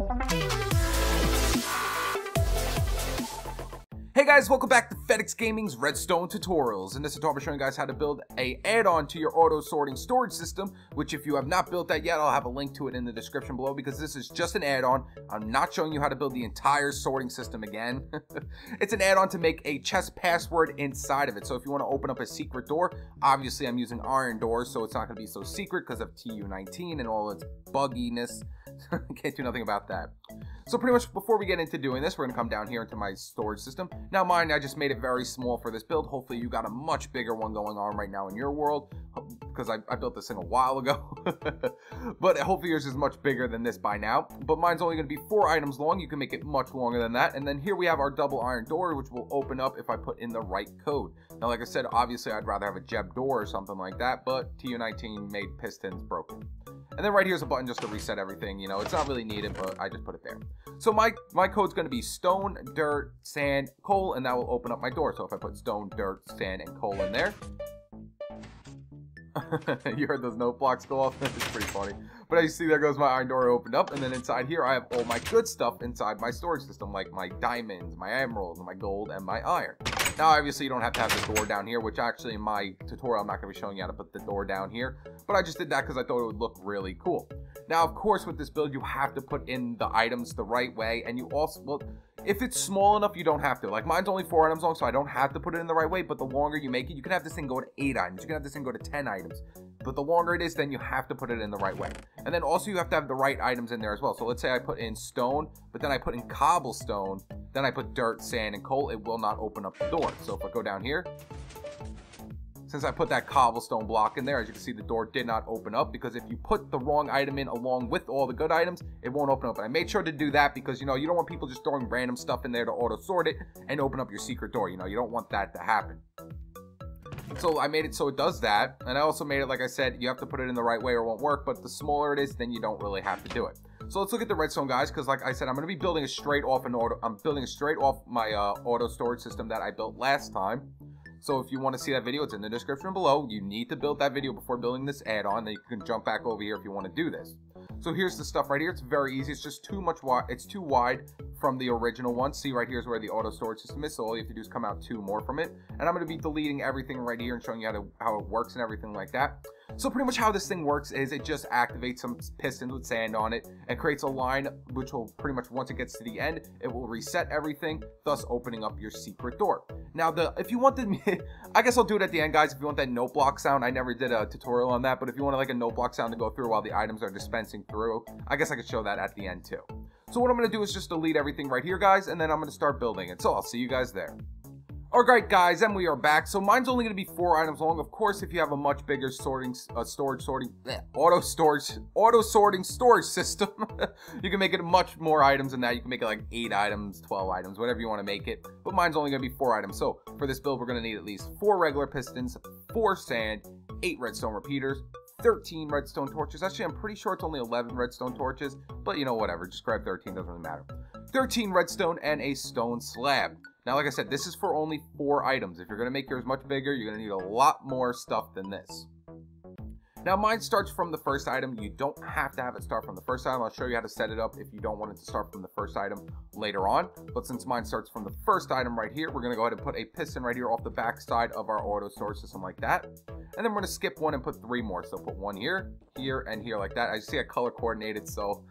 Hey guys, welcome back to FedEx Gaming's Redstone Tutorials. In this tutorial, I'm showing you guys how to build a add-on to your auto sorting storage system, which if you have not built that yet, I'll have a link to it in the description below because this is just an add-on. I'm not showing you how to build the entire sorting system again. It's an add-on to make a chest password inside of it. So if you want to open up a secret door, obviously I'm using iron doors, so it's not going to be so secret because of TU19 and all its bugginess. Can't do nothing about that. So pretty much before we get into doing this, we're going to come down here into my storage system. Now mine, I just made it very small for this build. Hopefully you got a much bigger one going on right now in your world, because I built this thing a while ago. But hopefully yours is much bigger than this by now. But mine's only going to be 4 items long. You can make it much longer than that. And then here we have our double iron door, which will open up if I put in the right code. Now like I said, obviously I'd rather have a Jeb door or something like that, but TU19 made pistons broken. And then right here's a button just to reset everything. You know, it's not really needed, but I just put it there. So my code's going to be stone, dirt, sand, coal, and that will open up my door. So if I put stone, dirt, sand, and coal in there. You heard those note blocks go off? It's pretty funny. But as you see, there goes my iron door opened up. And then inside here, I have all my good stuff inside my storage system, like my diamonds, my emeralds, my gold, and my iron. Now, obviously, you don't have to have the door down here, which actually in my tutorial, I'm not going to be showing you how to put the door down here. But I just did that because I thought it would look really cool. Now, of course, with this build, you have to put in the items the right way. And you also, well, if it's small enough, you don't have to. Like, mine's only 4 items long, so I don't have to put it in the right way. But the longer you make it, you can have this thing go to 8 items. You can have this thing go to 10 items. But the longer it is, then you have to put it in the right way. And then also, you have to have the right items in there as well. So let's say I put in stone, but then I put in cobblestone. Then I put dirt, sand, and coal. It will not open up the door. So if I go down here, since I put that cobblestone block in there, as you can see, the door did not open up, because if you put the wrong item in along with all the good items, it won't open up. And I made sure to do that because, you know, you don't want people just throwing random stuff in there to auto sort it and open up your secret door. You know, you don't want that to happen. So I made it so it does that. And I also made it, like I said, you have to put it in the right way or it won't work. But the smaller it is, then you don't really have to do it. So let's look at the redstone, guys, because like I said, I'm going to be building it straight off I'm building it straight off my auto storage system that I built last time. So if you want to see that video, it's in the description below. You need to build that video before building this add-on. Then you can jump back over here if you want to do this. So here's the stuff right here. It's very easy. It's just too much wide. It's too wide from the original one. See, right here is where the auto storage system is. So all you have to do is come out 2 more from it. And I'm going to be deleting everything right here and showing you how it works and everything like that. So pretty much how this thing works is it just activates some pistons with sand on it and creates a line, which will pretty much, once it gets to the end, it will reset everything, thus opening up your secret door. Now, if you want the, I guess I'll do it at the end, guys. If you want that note block sound, I never did a tutorial on that, but if you want like a note block sound to go through while the items are dispensing through, I guess I could show that at the end too. So what I'm going to do is just delete everything right here, guys, and then I'm going to start building it. So I'll see you guys there. Alright guys, and we are back. So mine's only going to be 4 items long. Of course, if you have a much bigger auto sorting storage system, you can make it much more items than that. You can make it like 8 items, 12 items, whatever you want to make it. But mine's only going to be 4 items. So for this build, we're going to need at least 4 regular pistons, 4 sand, 8 redstone repeaters, 13 redstone torches. Actually, I'm pretty sure it's only 11 redstone torches, but you know, whatever. Just grab 13, doesn't really matter. 13 redstone and a stone slab. Now, like I said, this is for only 4 items. If you're going to make yours much bigger, you're going to need a lot more stuff than this. Now, mine starts from the first item. You don't have to have it start from the first item. I'll show you how to set it up if you don't want it to start from the first item later on. But since mine starts from the first item right here, we're going to go ahead and put a piston right here off the back side of our auto storage system like that. And then we're going to skip 1 and put 3 more. So put 1 here, here, and here like that. I see I color coordinated, so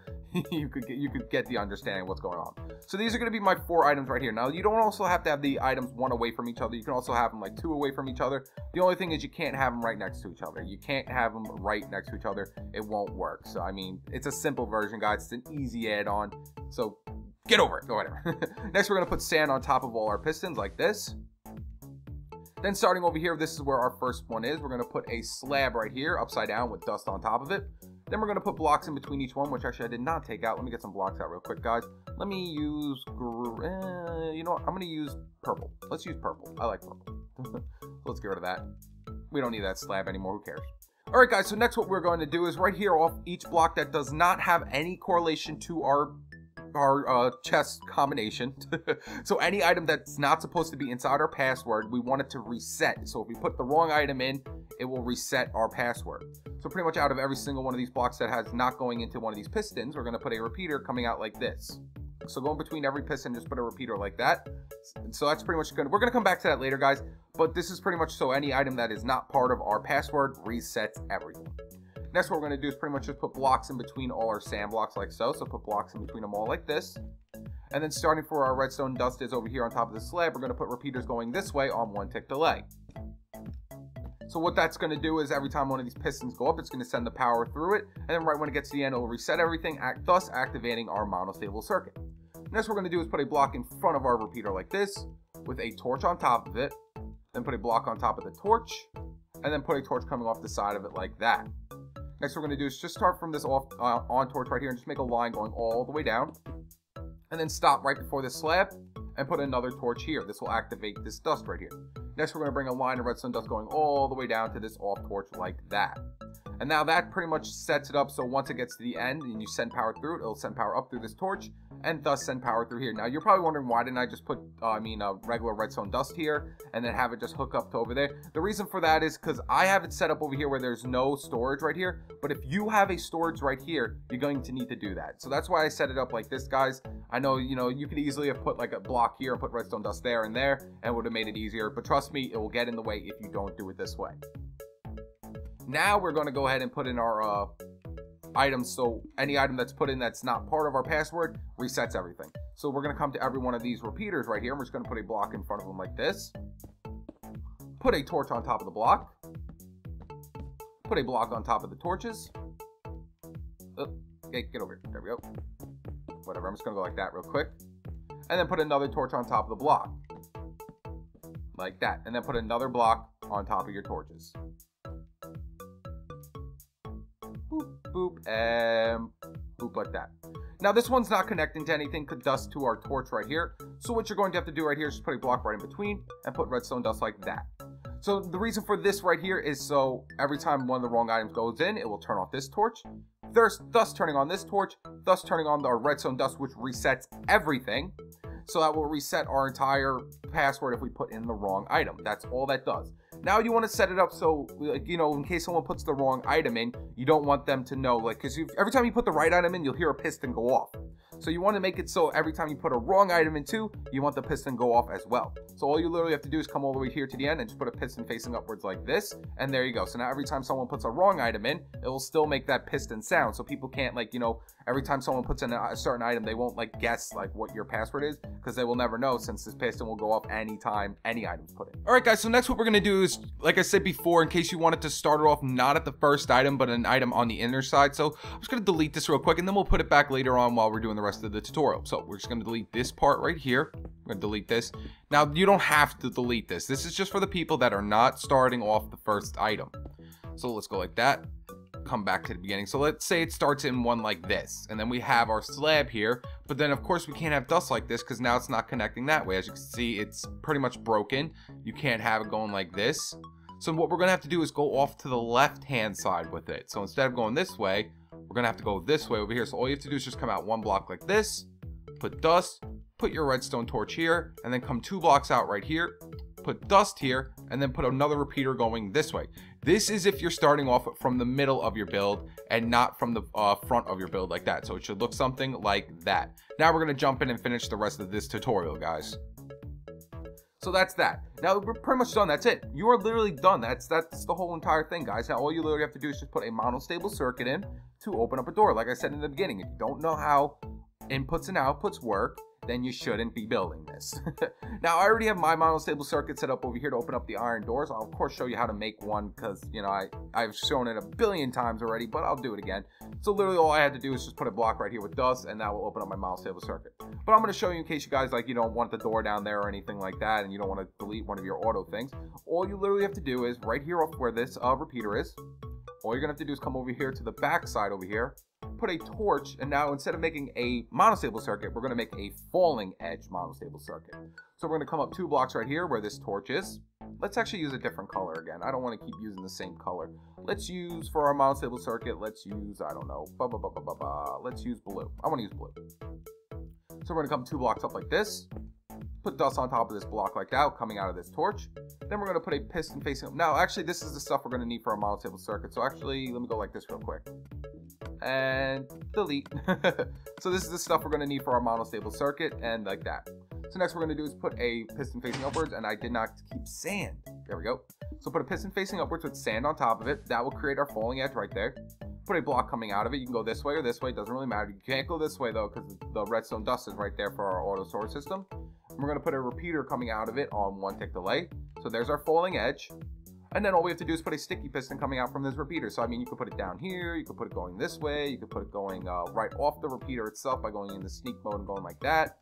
you could get the understanding of what's going on. So these are going to be my 4 items right here. Now, you don't also have to have the items 1 away from each other. You can also have them like 2 away from each other. The only thing is you can't have them right next to each other. You can't have them right next to each other. It won't work. So, I mean, it's a simple version, guys. It's an easy add-on. So, get over it or whatever. Next, we're going to put sand on top of all our pistons like this. Then starting over here, this is where our first one is. We're going to put a slab right here upside down with dust on top of it. Then we're going to put blocks in between each one, which actually I did not take out. Let me get some blocks out real quick, guys. Let me use, you know what? I'm going to use purple. Let's use purple. I like purple. Let's get rid of that. We don't need that slab anymore. Who cares? All right, guys. So next what we're going to do is right here off each block that does not have any correlation to our chest combination. So any item that's not supposed to be inside our password, we want it to reset. So if we put the wrong item in, it will reset our password. So pretty much out of every single one of these blocks that has not going into one of these pistons, we're going to put a repeater coming out like this. So going between every piston, just put a repeater like that. So that's pretty much good. We're going to come back to that later, guys. But this is pretty much so any item that is not part of our password resets everything. Next, what we're going to do is pretty much just put blocks in between all our sand blocks like so. So put blocks in between them all like this. And then starting for our redstone dust is over here on top of the slab, we're going to put repeaters going this way on 1 tick delay. So what that's going to do is every time one of these pistons go up, it's going to send the power through it. And then right when it gets to the end, it will reset everything, thus activating our monostable circuit. Next, what we're going to do is put a block in front of our repeater like this with a torch on top of it. Then put a block on top of the torch. And then put a torch coming off the side of it like that. Next, what we're going to do is just start from this on torch right here and just make a line going all the way down. And then stop right before this slab and put another torch here. This will activate this dust right here. Next, we're going to bring a line of redstone dust going all the way down to this off torch like that. And now that pretty much sets it up so once it gets to the end and you send power through it, it'll send power up through this torch and thus send power through here. Now you're probably wondering why didn't I just put regular redstone dust here and then have it just hook up to over there. The reason for that is because I have it set up over here where there's no storage right here, but if you have a storage right here, you're going to need to do that. So that's why I set it up like this, guys. I know, you could easily have put like a block here and put redstone dust there and there and would have made it easier, but trust me, it will get in the way if you don't do it this way. Now we're going to go ahead and put in our items. So any item that's put in that's not part of our password resets everything. So we're going to come to every one of these repeaters right here. And we're just going to put a block in front of them like this. Put a torch on top of the block. Put a block on top of the torches. Okay, get over here. There we go. Whatever, I'm just going to go like that real quick. And then put another torch on top of the block. Like that. And then put another block on top of your torches. Boop, boop, and boop like that. Now this one's not connecting to anything, dust to our torch right here. So what you're going to have to do right here is just put a block right in between and put redstone dust like that. So the reason for this right here is so every time one of the wrong items goes in, it will turn off this torch. Thus turning on this torch, thus turning on our redstone dust, which resets everything. So that will reset our entire password if we put in the wrong item. That's all that does. Now you want to set it up so, in case someone puts the wrong item in, you don't want them to know, because every time you put the right item in, you'll hear a piston go off. So you want to make it so every time you put a wrong item in too, you want the piston go off as well. So all you literally have to do is come all the way here to the end and just put a piston facing upwards like this, and there you go. So now every time someone puts a wrong item in, it will still make that piston sound. So people can't every time someone puts in a certain item, they won't guess what your password is, because they will never know, since this piston will go off anytime any item's put in. All right, guys. So next, what we're gonna do is, like I said before, in case you wanted to start it off not at the first item, but an item on the inner side. So I'm just gonna delete this real quick, and then we'll put it back later on while we're doing the rest of the tutorial. So we're just gonna delete this part right here. We're gonna delete this. Now you don't have to delete this. This is just for the people that are not starting off the first item. So let's go like that. Come back to the beginning. So let's say it starts in one like this, and then we have our slab here, but then of course we can't have dust like this because now it's not connecting that way. As you can see, it's pretty much broken. You can't have it going like this. So what we're gonna have to do is go off to the left hand side with it. So instead of going this way, we're gonna have to go this way over here. So all you have to do is just come out one block like this, put dust, put your redstone torch here, and then come 2 blocks out right here, put dust here, and then put another repeater going this way. This is if you're starting off from the middle of your build and not from the front of your build like that. So it should look something like that. Now we're going to jump in and finish the rest of this tutorial, guys. So that's that. Now we're pretty much done. That's it. You are literally done. That's the whole entire thing, guys. Now all you literally have to do is just put a monostable circuit in to open up a door. Like I said in the beginning, if you don't know how inputs and outputs work, then you shouldn't be building this. Now I already have my monostable circuit set up over here to open up the iron doors. I'll of course show you how to make one, because I've shown it a billion times already, but I'll do it again. So literally all I had to do is just put a block right here with dust, and that will open up my monostable circuit. But I'm going to show you in case you guys don't want the door down there or anything like that, and you don't want to delete one of your auto things. All you literally have to do is right here off where this repeater is, all you're going to have to do is come over here to the back side over here, put a torch, and now instead of making a monostable circuit, we're going to make a falling edge monostable circuit. So we're going to come up 2 blocks right here where this torch is. Let's actually use a different color again. I don't want to keep using the same color. Let's use, for our monostable circuit, let's use, I don't know, let's use blue. I want to use blue. So we're going to come 2 blocks up like this, put dust on top of this block like that, coming out of this torch. Then we're going to put a piston facing up. Now, actually, this is the stuff we're going to need for our monostable circuit. So actually, let me go like this real quick. And delete. So this is the stuff we're going to need for our monostable circuit, and like that. So next we're going to do is put a piston facing upwards, and I did not keep sand. There we go. So put a piston facing upwards with sand on top of it. That will create our falling edge right there. Put a block coming out of it. You can go this way or this way. It doesn't really matter. You can't go this way though, because the redstone dust is right there for our auto storage system. And we're going to put a repeater coming out of it on 1 tick delay. So there's our falling edge. And then all we have to do is put a sticky piston coming out from this repeater. So I mean, you could put it down here, you could put it going this way, you could put it going right off the repeater itself by going in the sneak mode and going like that.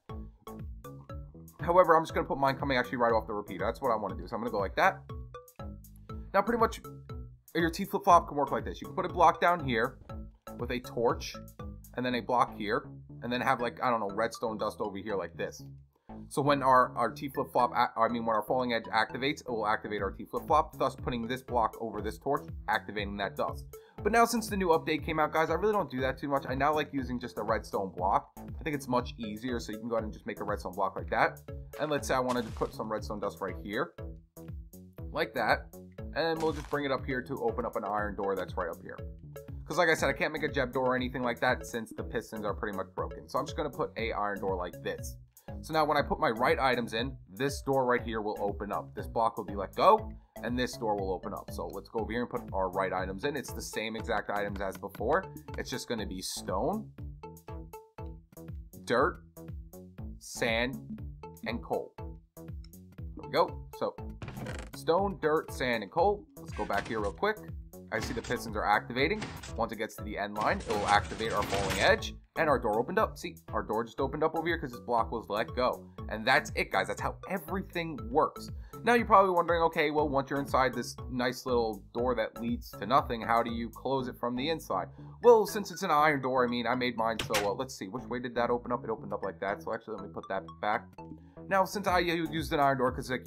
However, I'm just going to put mine coming actually right off the repeater. That's what I want to do. So I'm going to go like that. Now pretty much your T flip-flop can work like this. You can put a block down here with a torch and then a block here, and then have like, I don't know, redstone dust over here like this. So when our T flip-flop, when our falling edge activates, it will activate our T flip-flop, thus putting this block over this torch, activating that dust. But now since the new update came out, guys, I really don't do that too much. I now like using just a redstone block. I think it's much easier, so you can go ahead and just make a redstone block like that. And let's say I wanted to put some redstone dust right here, like that. And we'll just bring it up here to open up an iron door that's right up here. Because like I said, I can't make a jeb door or anything like that since the pistons are pretty much broken. So I'm just going to put a iron door like this. So now when I put my right items in, this door right here will open up. This block will be let go, and this door will open up. So let's go over here and put our right items in. It's the same exact items as before. It's just going to be stone, dirt, sand, and coal. There we go. So stone, dirt, sand, and coal. Let's go back here real quick. I see the pistons are activating. Once it gets to the end line, it will activate our falling edge, and our door opened up. See, our door just opened up over here because this block was let go. And that's it, guys. That's how everything works. Now you're probably wondering, okay, well, once you're inside this nice little door that leads to nothing, how do you close it from the inside? Well, since it's an iron door, I mean, I made mine so, let's see, which way did that open up? It opened up like that. So actually, let me put that back. Now, since I used an iron door, because like,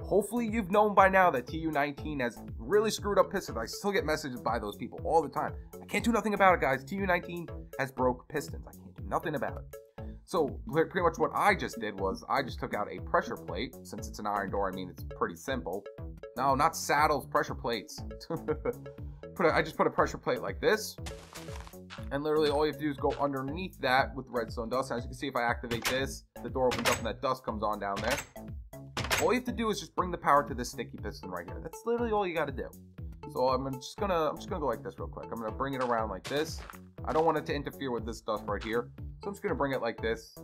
hopefully you've known by now that TU19 has really screwed up pistons. I still get messages by those people all the time. I can't do nothing about it, guys. TU19 has broke pistons. I can't do nothing about it. So pretty much what I just did was I just took out a pressure plate. Since it's an iron door, I mean, it's pretty simple. No, not saddles, pressure plates. I just put a pressure plate like this. And literally all you have to do is go underneath that with redstone dust. As you can see, if I activate this, the door opens up and that dust comes on down there. All you have to do is just bring the power to this sticky piston right here. That's literally all you got to do. So I'm just gonna go like this real quick. I'm gonna bring it around like this. I don't want it to interfere with this dust right here. So I'm just gonna bring it like this.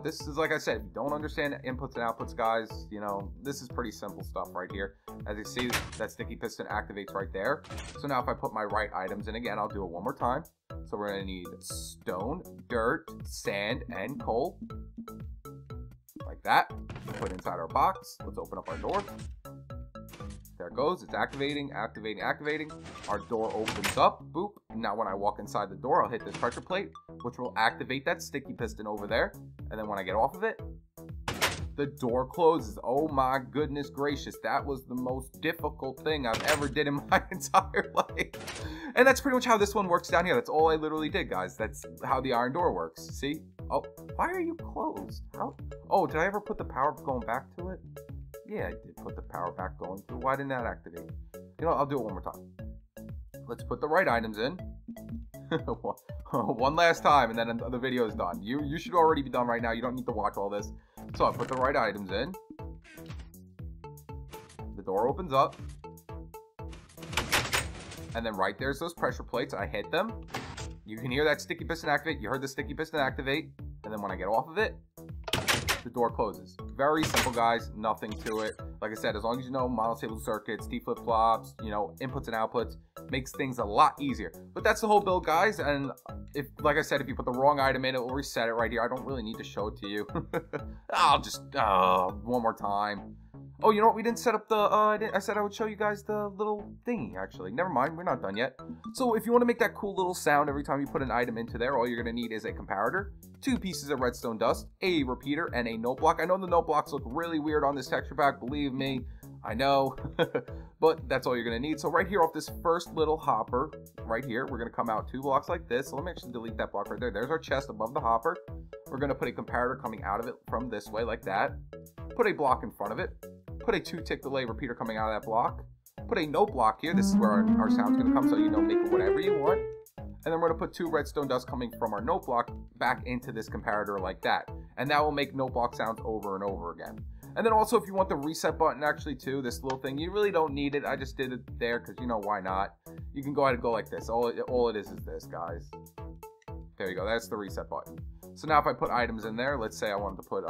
This is, like I said, if you don't understand inputs and outputs, guys, you know, this is pretty simple stuff right here. As you see, that sticky piston activates right there. So now if I put my right items in again, I'll do it one more time. So we're gonna need stone, dirt, sand, and coal. Like that. Put inside our box. Let's open up our door. There it goes. It's activating, activating, activating. Our door opens up. Boop. Now when I walk inside the door, I'll hit this pressure plate, which will activate that sticky piston over there. And then when I get off of it, the door closes. Oh my goodness gracious. That was the most difficult thing I've ever did in my entire life. And that's pretty much how this one works down here. That's all I literally did, guys. That's how the iron door works. See? Oh, why are you closed? How? Oh, did I ever put the power going back to it? Yeah, I did put the power back going through. Why didn't that activate? You know, I'll do it one more time. Let's put the right items in. One last time, and then the video is done. You should already be done right now. You don't need to watch all this. So I put the right items in. The door opens up. And then right there's those pressure plates. I hit them. You can hear that sticky piston activate. You heard the sticky piston activate. And then when I get off of it, the door closes. Very simple, guys. Nothing to it. Like I said, as long as you know monostable circuits, T flip-flops, you know, inputs and outputs, makes things a lot easier. But that's the whole build, guys. And if, like I said, if you put the wrong item in, it will reset it right here. I don't really need to show it to you. I'll just, one more time. Oh, you know what? We didn't set up the, I said I would show you guys the little thingy, actually. Never mind, we're not done yet. So if you want to make that cool little sound every time you put an item into there, all you're going to need is a comparator, 2 pieces of redstone dust, a repeater, and a note block. I know the note blocks look really weird on this texture pack, believe me. I know, but that's all you're going to need. So right here off this first little hopper, right here, we're going to come out 2 blocks like this. So let me actually delete that block right there. There's our chest above the hopper. we're going to put a comparator coming out of it from this way like that. Put a block in front of it. Put a 2-tick delay repeater coming out of that block. Put a note block here. This is where our sound's going to come, so you know, make it whatever you want. And then we're going to put 2 redstone dust coming from our note block back into this comparator like that. And that will make note block sounds over and over again. And then also, if you want the reset button actually too, this little thing, you really don't need it. I just did it there because, you know, why not? You can go ahead and go like this. All it is this, guys. There you go. That's the reset button. So now if I put items in there, let's say I wanted to put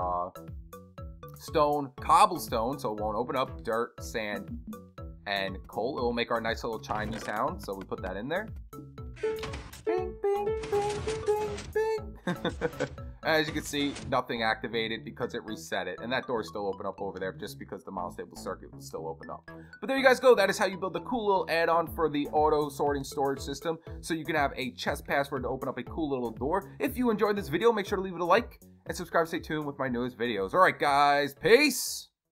stone, cobblestone, so it won't open up, dirt, sand, and coal. It will make our nice little chimey sound, so we put that in there. Bing, bing, bing, bing, bing. As you can see, nothing activated because it reset it. And that door is still open up over there just because the mouse-stable circuit was still open up. But there you guys go. That is how you build a cool little add-on for the auto-sorting storage system. So you can have a chest password to open up a cool little door. If you enjoyed this video, make sure to leave it a like and subscribe to stay tuned with my newest videos. Alright guys, peace!